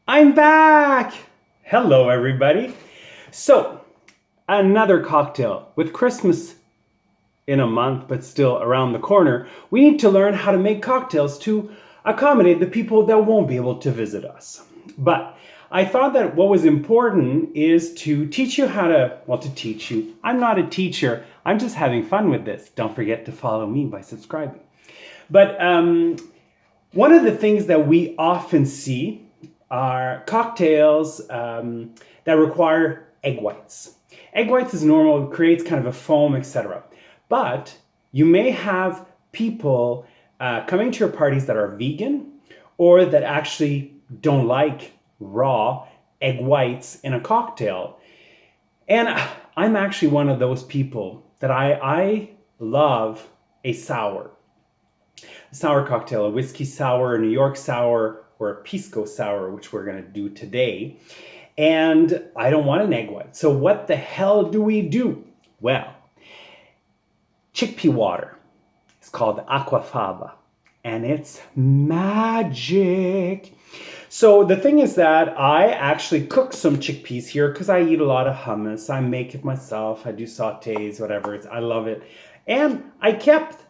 I'm back! Hello, everybody. So, another cocktail. With Christmas in a month, but still around the corner, we need to learn how to make cocktails to accommodate the people that won't be able to visit us. But I thought that what was important is to teach you how to, to teach you. I'm not a teacher, I'm just having fun with this. Don't forget to follow me by subscribing. But one of the things that we often see are cocktails that require egg whites. Egg whites is normal, it creates kind of a foam, etc. But you may have people coming to your parties that are vegan or that actually don't like raw egg whites in a cocktail. And I'm actually one of those people that I love a sour cocktail, a whiskey sour, a New York sour, or a Pisco Sour, which we're going to do today. And I don't want an egg white. So what the hell do we do? Well, chickpea water is called aquafaba, and it's magic. So the thing is that I actually cook some chickpeas here because I eat a lot of hummus. I make it myself. I do sautés, whatever. I love it. And I kept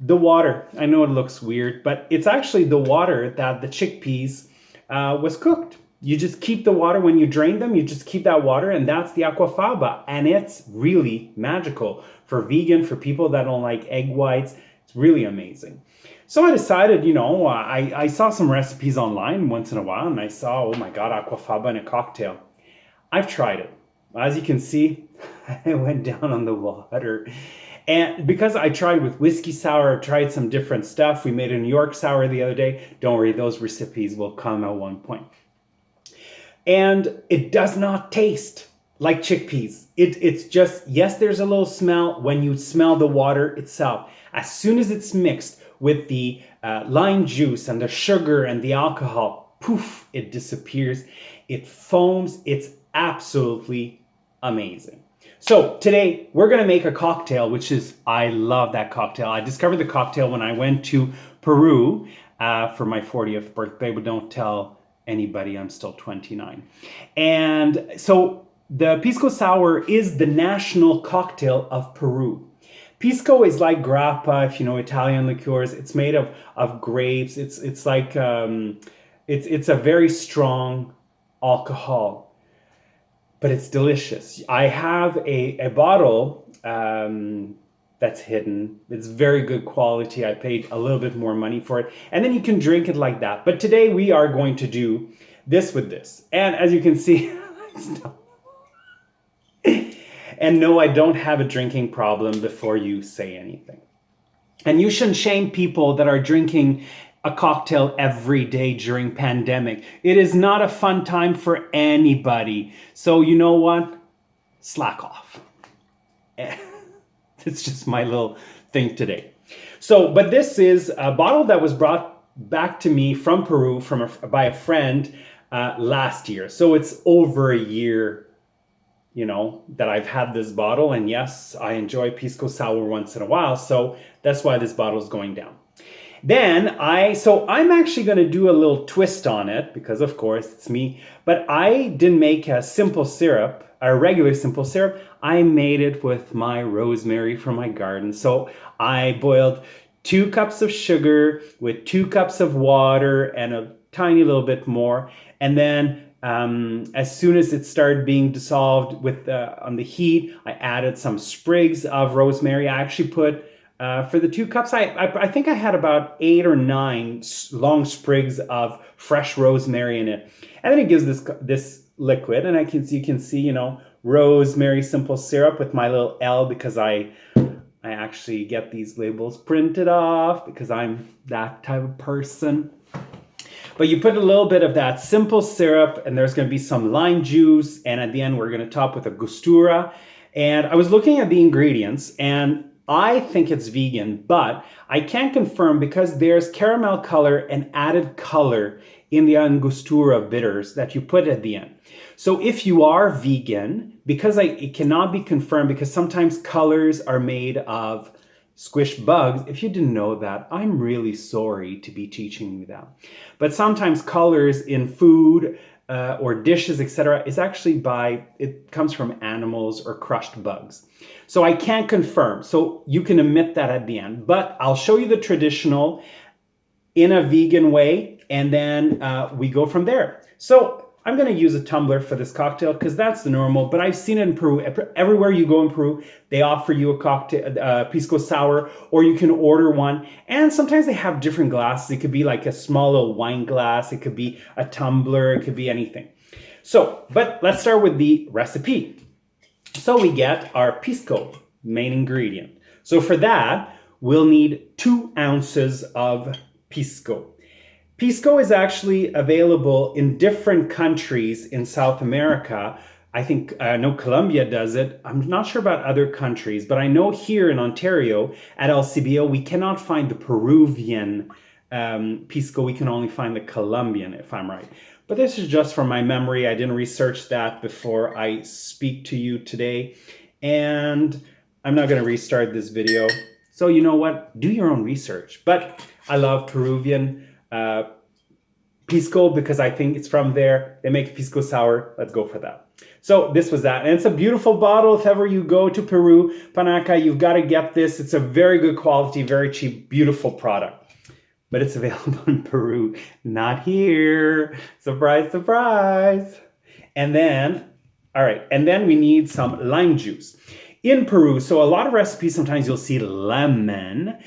the water. I know it looks weird, but it's actually the water that the chickpeas was cooked. You just keep the water when you drain them, you just keep that water, and that's the aquafaba. And it's really magical for vegan, for people that don't like egg whites. It's really amazing. So I decided, I saw some recipes online once in a while, and I saw, oh my God, aquafaba in a cocktail. I've tried it. As you can see, I went down on the water. And because I tried with whiskey sour, I tried some different stuff. We made a New York sour the other day. Don't worry, those recipes will come at one point. And it does not taste like chickpeas. It's just, yes, there's a little smell when you smell the water itself. As soon as it's mixed with the lime juice and the sugar and the alcohol, poof, it disappears. It foams. It's absolutely amazing. So today we're going to make a cocktail, I love that cocktail. I discovered the cocktail when I went to Peru for my 40th birthday, but don't tell anybody, I'm still 29. And so the Pisco Sour is the national cocktail of Peru. Pisco is like grappa, if you know Italian liqueurs. It's made of grapes. It's like, it's a very strong alcohol. But it's delicious. I have a bottle that's hidden. It's very good quality. I paid a little bit more money for it. And then you can drink it like that. But today we are going to do this with this. And as you can see, and no, I don't have a drinking problem before you say anything. And you shouldn't shame people that are drinking a cocktail every day during pandemic. It is not a fun time for anybody. So you know what? Slack off. It's just my little thing today. So, but this is a bottle that was brought back to me from Peru by a friend last year. So it's over a year, that I've had this bottle. And yes, I enjoy Pisco Sour once in a while. So that's why this bottle is going down. Then I'm actually going to do a little twist on it because of course it's me, but I didn't make a simple syrup, a regular simple syrup. I made it with my rosemary from my garden. So I boiled 2 cups of sugar with 2 cups of water and a tiny little bit more. And then as soon as it started being dissolved on the heat, I added some sprigs of rosemary. I actually put for the 2 cups, I think I had about 8 or 9 long sprigs of fresh rosemary in it. And then it gives this liquid. And you can see, rosemary simple syrup with my little L because I actually get these labels printed off because I'm that type of person. But you put a little bit of that simple syrup and there's going to be some lime juice. And at the end, we're going to top with Angostura. And I was looking at the ingredients and I think it's vegan, but I can't confirm because there's caramel color and added color in the Angostura bitters that you put at the end. So if you are vegan, because it cannot be confirmed because sometimes colors are made of squish bugs. If you didn't know that, I'm really sorry to be teaching you that. But sometimes colors in food or dishes, etc., is actually it comes from animals or crushed bugs. So I can't confirm. So you can omit that at the end. But I'll show you the traditional in a vegan way, and then we go from there. So I'm going to use a tumbler for this cocktail because that's the normal, but I've seen it in Peru. Everywhere you go in Peru, they offer you a cocktail, Pisco Sour, or you can order one. And sometimes they have different glasses. It could be like a small little wine glass. It could be a tumbler. It could be anything. So, but let's start with the recipe. So we get our Pisco, main ingredient. So for that, we'll need 2 ounces of Pisco. Pisco is actually available in different countries in South America. I know Colombia does it. I'm not sure about other countries, but I know here in Ontario at LCBO, we cannot find the Peruvian Pisco. We can only find the Colombian, if I'm right. But this is just from my memory. I didn't research that before I speak to you today. And I'm not going to restart this video. So you know what? Do your own research. But I love Peruvian Pisco because I think it's from there. They make Pisco Sour. Let's go for that. So this was that. And it's a beautiful bottle. If ever you go to Peru, Panaca, you've got to get this. It's a very good quality, very cheap, beautiful product. But it's available in Peru, not here. Surprise, surprise. And then, all right, and then we need some lime juice. In Peru, so a lot of recipes, sometimes you'll see lemon.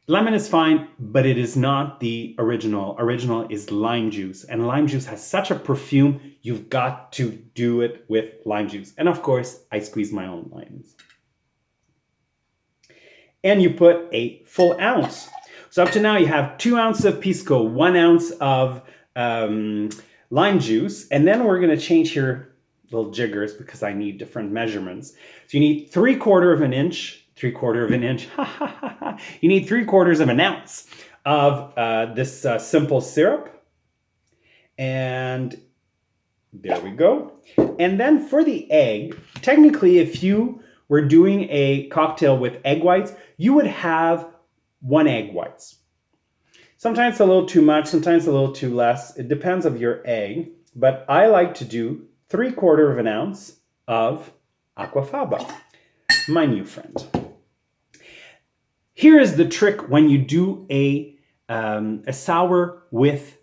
Lemon is fine, but it is not the original. Original is lime juice. And lime juice has such a perfume, you've got to do it with lime juice. And of course, I squeeze my own limes. And you put a full ounce. So up to now, you have 2 ounces of Pisco, 1 ounce of lime juice. And then we're going to change here little jiggers because I need different measurements. So you need 3/4 of an inch. 3/4 of an inch. You need 3/4 of an ounce of this simple syrup. And there we go. And then for the egg, technically, if you were doing a cocktail with egg whites, you would have 1 egg whites. Sometimes a little too much, sometimes a little too less. It depends on your egg. But I like to do 3/4 of an ounce of aquafaba, my new friend. Here is the trick when you do a sour with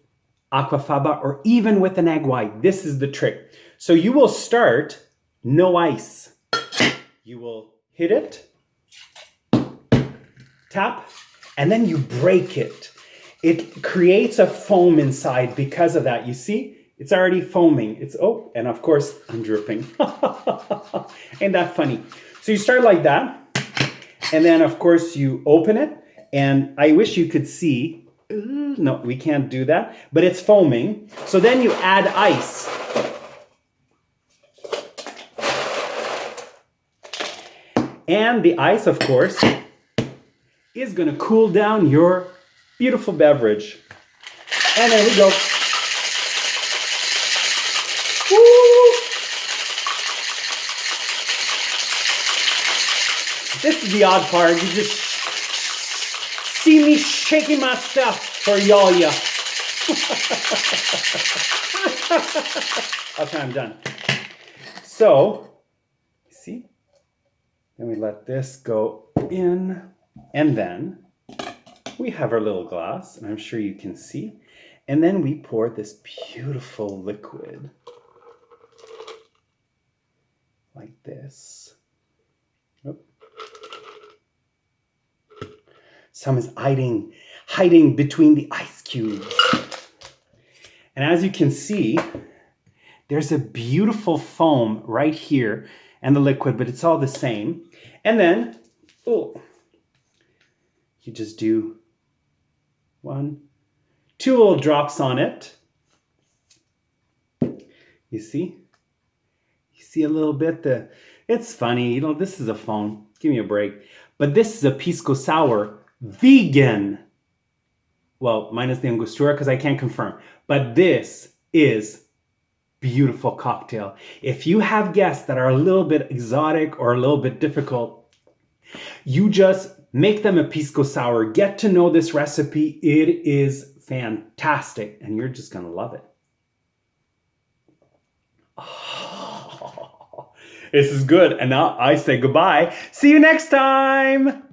aquafaba or even with an egg white. This is the trick. So you will start no ice. You will hit it, tap, and then you break it. It creates a foam inside because of that. You see, it's already foaming. And of course, I'm dripping. Ain't that funny? So you start like that. And then, of course, you open it. And I wish you could see. No, we can't do that. But it's foaming. So then you add ice. And the ice, of course, is going to cool down your beautiful beverage. And there we go. Woo! This is the odd part. You just see me shaking my stuff for y'all. Okay, I'm done. So, see? Then we let this go in. And then we have our little glass, and I'm sure you can see. And then we pour this beautiful liquid like this. Oop. Some is hiding between the ice cubes. And as you can see, there's a beautiful foam right here and the liquid, but it's all the same. And then, you just do 1, 2 little drops on it. You see? You see a little bit? It's funny, this is a foam. Give me a break. But this is a Pisco Sour vegan. Well, minus the Angostura because I can't confirm. But this is beautiful cocktail. If you have guests that are a little bit exotic or a little bit difficult, you just Make them a Pisco Sour. Get to know this recipe. It is fantastic, and you're just going to love it. Oh, this is good. And now I say goodbye. See you next time.